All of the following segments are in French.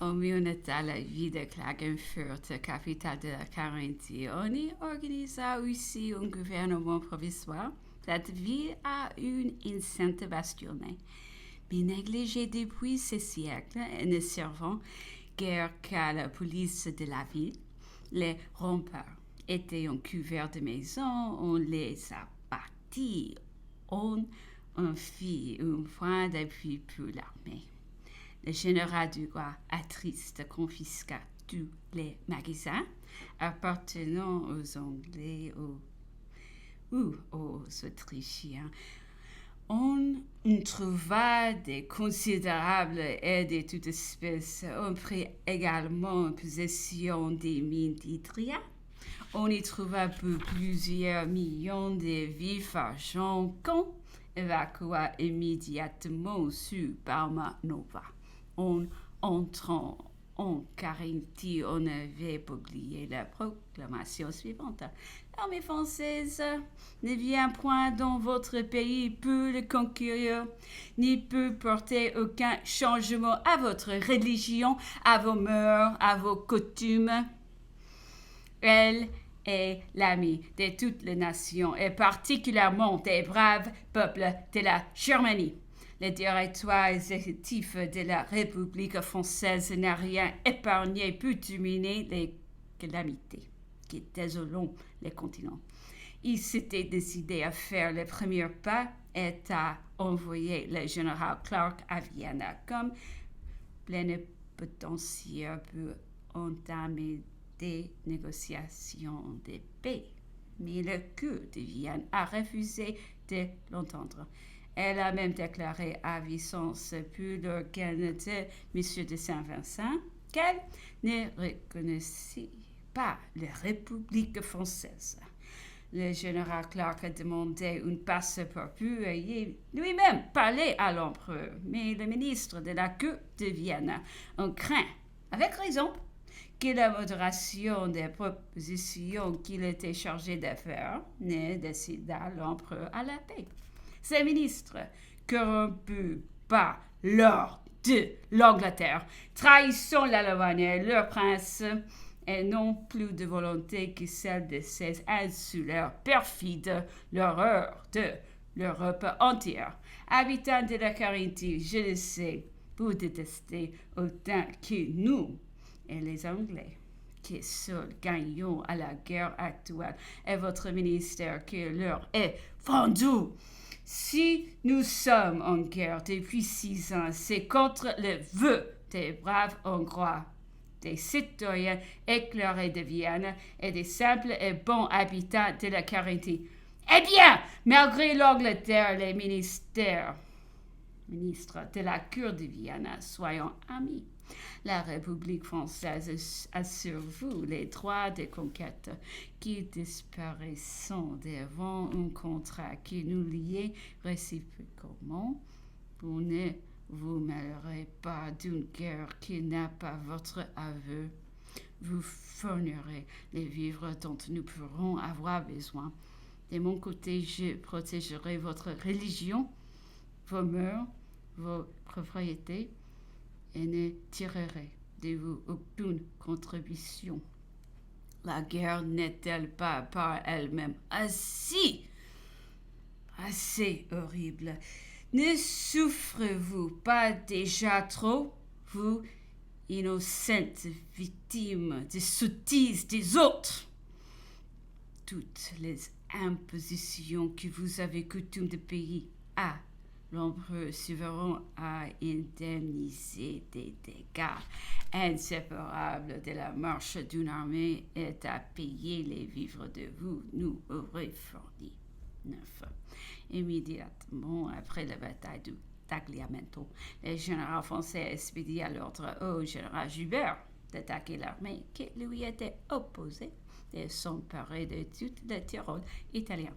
Au milieu à la ville de Klagenfurt, capitale de la Carinthie, on y organisa aussi un gouvernement provisoire. Cette ville a une enceinte bastonnée, mais négligée depuis ces siècles et ne servant guère qu'à la police de la ville. Les remparts étaient couverts de maisons, on les a bâtis, on fit un point d'appui pour l'armée. Le général du roi, attriste, confisqua tous les magasins appartenant aux Anglais ou aux Autrichiens. On trouva des considérables aides de toutes espèces. On prit également possession des mines d'Itria. On y trouva pour plusieurs millions de vifs argent qu'on évacua immédiatement sur Palma Nova. En entrant en Carinthie, on avait publié la proclamation suivante. L'armée française ne vient point dans votre pays pour le conquérir, ni peut porter aucun changement à votre religion, à vos mœurs, à vos coutumes. Elle est l'amie de toutes les nations, et particulièrement des braves peuples de la Germanie. Le directoire exécutif de la République française n'a rien épargné pour terminer les calamités qui désolent les continents. Il s'était décidé à faire le premier pas et à envoyer le général Clark à Vienne comme plénipotentiaire pour entamer des négociations de paix. Mais le cour de Vienne a refusé de l'entendre. Elle a même déclaré à Vicence pour l'organe de M. de Saint-Vincent qu'elle ne reconnaissait pas la République française. Le général Clark a demandé un passeport pour y lui-même parler à l'empereur, mais le ministre de la Cour de Vienne en craint, avec raison, que la modération des propositions qu'il était chargé de faire ne décida l'empereur à la paix. Ces ministres, corrompus par l'or de l'Angleterre, trahissant l'Allemagne et leur prince, et n'ont plus de volonté que celle de ces insulaires perfides, l'horreur de l'Europe entière. Habitants de la Carinthie, je le sais, vous détestez autant que nous et les Anglais, qui seuls gagnons à la guerre actuelle, et votre ministère qui leur est vendu. Si nous sommes en guerre depuis 6 ans, c'est contre le vœu des braves Hongrois, des citoyens éclairés de Vienne et des simples et bons habitants de la Carinthie. Eh bien, malgré l'Angleterre, les ministres de la Cour de Vienne, soyons amis. La République française a sur vous les droits de conquête qui disparaissent devant un contrat qui nous liait réciproquement. Vous ne vous mêlerez pas d'une guerre qui n'a pas votre aveu. Vous fournirez les vivres dont nous pourrons avoir besoin. De mon côté, je protégerai votre religion, vos mœurs, vos propriétés, et ne tirerai de vous aucune contribution. La guerre n'est-elle pas par elle-même assez horrible? Ne souffrez-vous pas déjà trop, vous, innocentes victimes des sottises des autres? Toutes les impositions que vous avez coutume de payer à l'empereur souverain a indemnisé des dégâts inséparables de la marche d'une armée et à payer les vivres de vous nous aurez fournis. 9. Immédiatement après la bataille de Tagliamento, le général français expédia l'ordre au général Joubert d'attaquer l'armée qui lui était opposée et s'emparer de toute le Tyrol italien,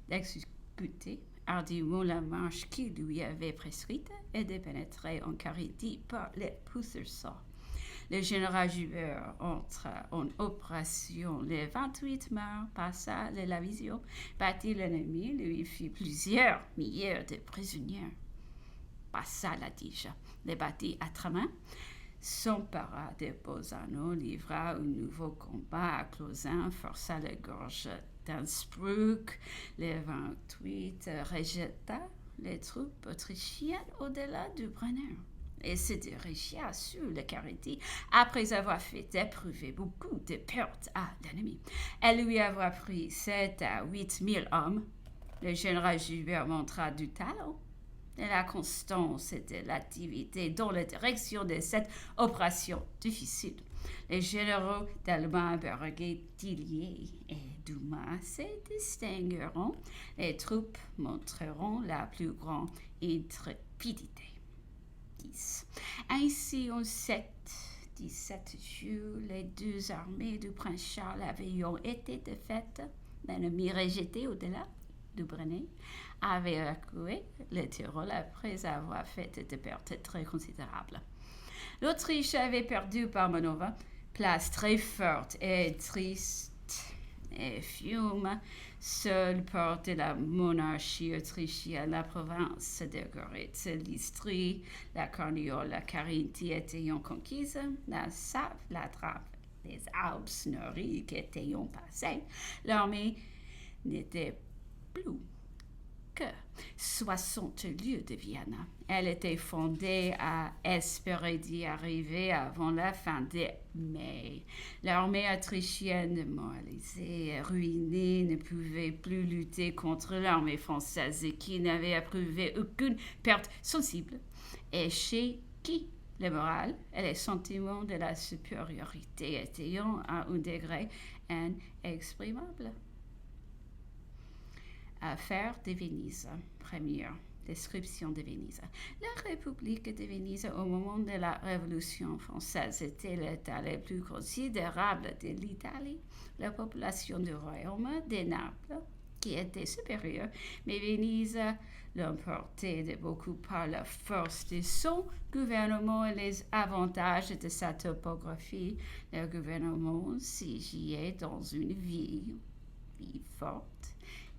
d'exécuter hardiment la marche qui lui avait prescrite et de pénétrer en Carinthie par les pousseurs. Le général Joubert entra en opération le 28 mars, passa la vision, battit l'ennemi, lui fit plusieurs milliers de prisonniers, passa la Tige, les battit à Tramin, s'empara de Bolzano, livra un nouveau combat à Clausen, força la gorge d'Innsbruck. Le 28 rejeta les troupes autrichiennes au-delà du Brenner et se dirigea sur le Carinthie après avoir fait éprouver beaucoup de pertes à l'ennemi. Elle lui avoir pris 7 à 8 000 hommes. Le général Gilbert montra du talent de la constance et de l'activité dans la direction de cette opération difficile. Les généraux d'Allemagne, Berger, Tillier et Dumas se distingueront. Les troupes montreront la plus grande intrépidité. 10. Ainsi, en 17 jours, les deux armées du prince Charles avaient été défaites. L'ennemi rejeté au-delà du Brenner avait reculé le Tyrol après avoir fait des pertes très considérables. L'Autriche avait perdu par Manova, place très forte et triste, et Fiume, seule porte de la monarchie autrichienne, la province de Goritz, l'Istrie, la Carniole, la Carinthie étaient conquises, la Save, la Trappe, les Alpes noriques étaient passées. L'armée n'était plus que 60 lieues de Vienne. Elle était fondée à espérer d'y arriver avant la fin de mai. L'armée autrichienne, démoralisée et ruinée, ne pouvait plus lutter contre l'armée française qui n'avait éprouvé aucune perte sensible et chez qui le moral et les sentiments de la supériorité étaient à un degré inexprimable. Affaire de Venise. Première description de Venise. La République de Venise, au moment de la Révolution française, était l'État le plus considérable de l'Italie. La population du royaume de Naples, qui était supérieure, mais Venise l'emportait de beaucoup par la force de son gouvernement et les avantages de sa topographie. Le gouvernement siégeait dans une ville forte,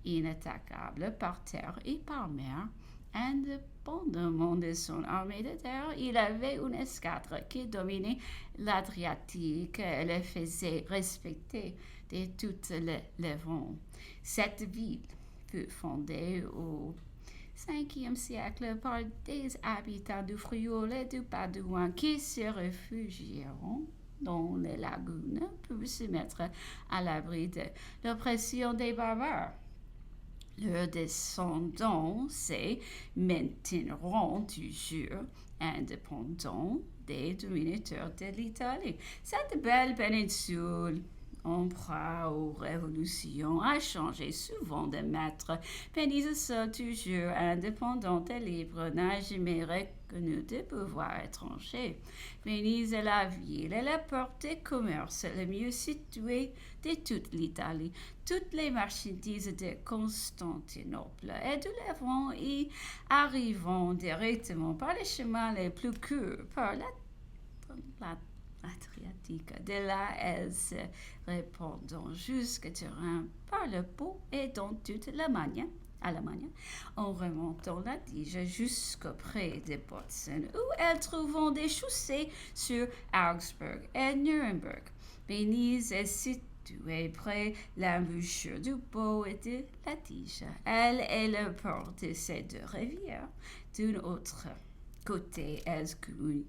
inattaquable par terre et par mer. Indépendamment de son armée de terre, il avait une escadre qui dominait l'Adriatique et le faisait respecter de toutes les vents. Cette ville fut fondée au 5e siècle par des habitants du Friaul et du Padoue qui se réfugièrent dans les lagunes pour se mettre à l'abri de l'oppression des barbares. Leurs descendants se maintiendront toujours indépendants des dominateurs de l'Italie. Cette belle péninsule, en proie aux révolutions, a changé souvent de maître. Venise, seule toujours indépendante et libre, n'a jamais reconnu de pouvoir étranger. Venise est la ville et la porte de commerce le mieux située de toute l'Italie. Toutes les marchandises de Constantinople et de Levant y arrivant directement par les chemins les plus courts, par l'Adriatique. De là, elles se répandent jusqu'à Turin par le Pau et dans toute l'Allemagne, en remontant la Dige jusqu'auprès de Botzen, où elles trouvent des chaussées sur Augsburg et Nuremberg. Venise est située près l'embouchure du Pau et de la Tige. Elle est le port de ces deux rivières. D'un autre côté, elle communique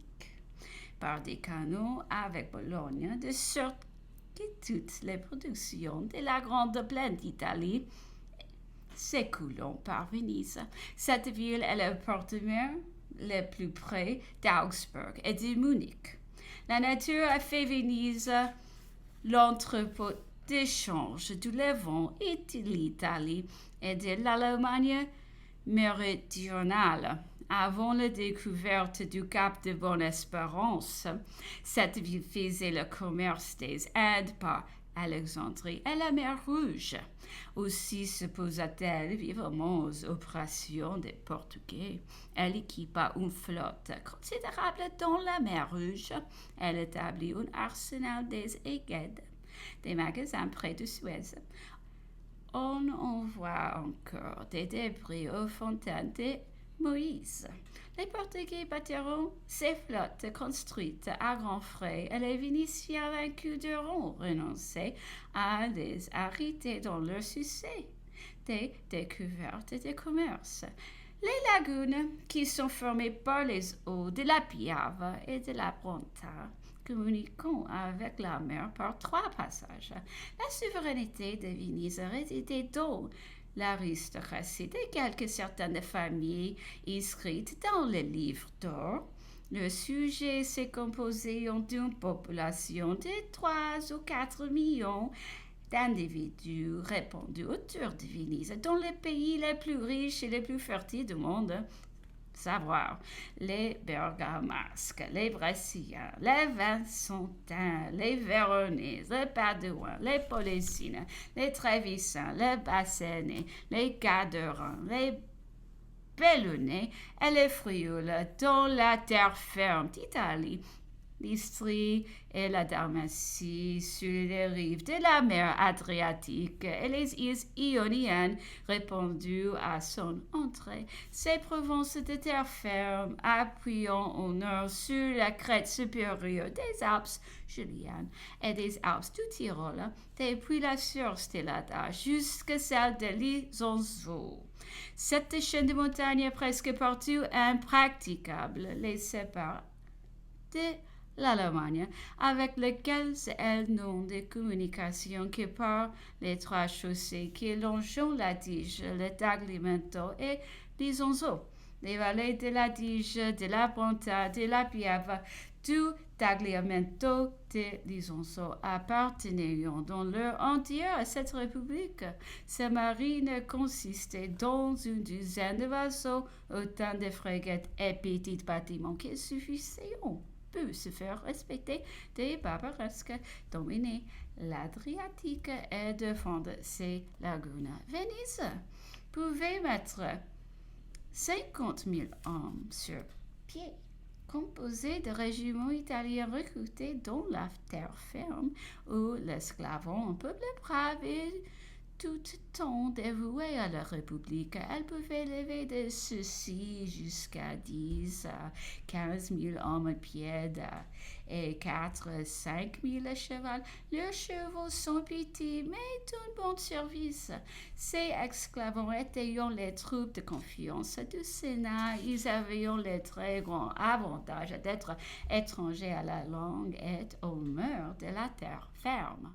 par des canaux avec Bologne, de sorte que toutes les productions de la grande plaine d'Italie s'écoulent par Venise. Cette ville est le port de mer le plus près d'Augsburg et de Munich. La nature a fait Venise l'entrepôt d'échange du Levant et de l'Italie et de l'Allemagne méridionale. Avant la découverte du cap de Bonne-Espérance, cette ville faisait le commerce des Indes par Alexandrie et la mer Rouge. Aussi se posa-t-elle vivement aux opérations des Portugais. Elle équipa une flotte considérable dans la mer Rouge. Elle établit un arsenal des Aiguettes, des magasins près de Suez. On en voit encore des débris aux fontaines de Moïse. Les Portugais bâtiront ces flottes construites à grands frais et les Vénitiens vaincus devront renoncer à les arrêter dans leur succès des découvertes et des commerces. Les lagunes qui sont formées par les eaux de la Piave et de la Bronta communiquant avec la mer par 3 passages. La souveraineté de Venise résidait dans l'aristocratie de certaines familles inscrites dans les livres d'or. Le sujet s'est composé d'une population de 3 ou 4 millions d'individus répandus autour de Venise, dans les pays les plus riches et les plus fertiles du monde. Savoir les bergamasques, les brésiliens, les vincentins, les véronèses, les padouins, les polissines, les trévissins, les bassénais, les gaderins, les bellonais et les frioles dans la terre ferme d'Italie, l'Istrie et la Dalmatie sur les rives de la mer Adriatique et les îles Ioniennes répandues à son entrée. Ces provinces de terre ferme appuyant au nord sur la crête supérieure des Alpes Juliennes et des Alpes du Tyrol, depuis la source de l'Adda jusqu'à celle de l'Isonzo. Cette chaîne de montagnes presque partout impraticable les sépare de l'Allemagne, avec lequel elles n'ont de communication que par les 3 chaussées qui longent la Dige, le Tagliamento et l'Isonzo. Les vallées de la Dige, de la Bronta, de la Piave, du Tagliamento, de l'Isonzo appartenaient dans leur entière à cette république. Sa marine consistait dans une dizaine de vaisseaux, autant de frégates et petits bâtiments qui suffisaient peut se faire respecter des barbaresques, dominer l'Adriatique et défendre ses lagunes. Venise pouvait mettre 50 000 hommes sur pied, composés de régiments italiens recrutés dans la terre ferme, où l'esclavon, un peuple brave et tout temps dévoué à la République, elle pouvait lever de ceux-ci jusqu'à 10 à 15 000 hommes à pied et 4 à 5 000 à cheval. Leurs chevaux sont petits, mais d'un bon service. Ces esclaves étaient les troupes de confiance du Sénat. Ils avaient le très grand avantage d'être étrangers à la langue et aux mœurs de la terre ferme.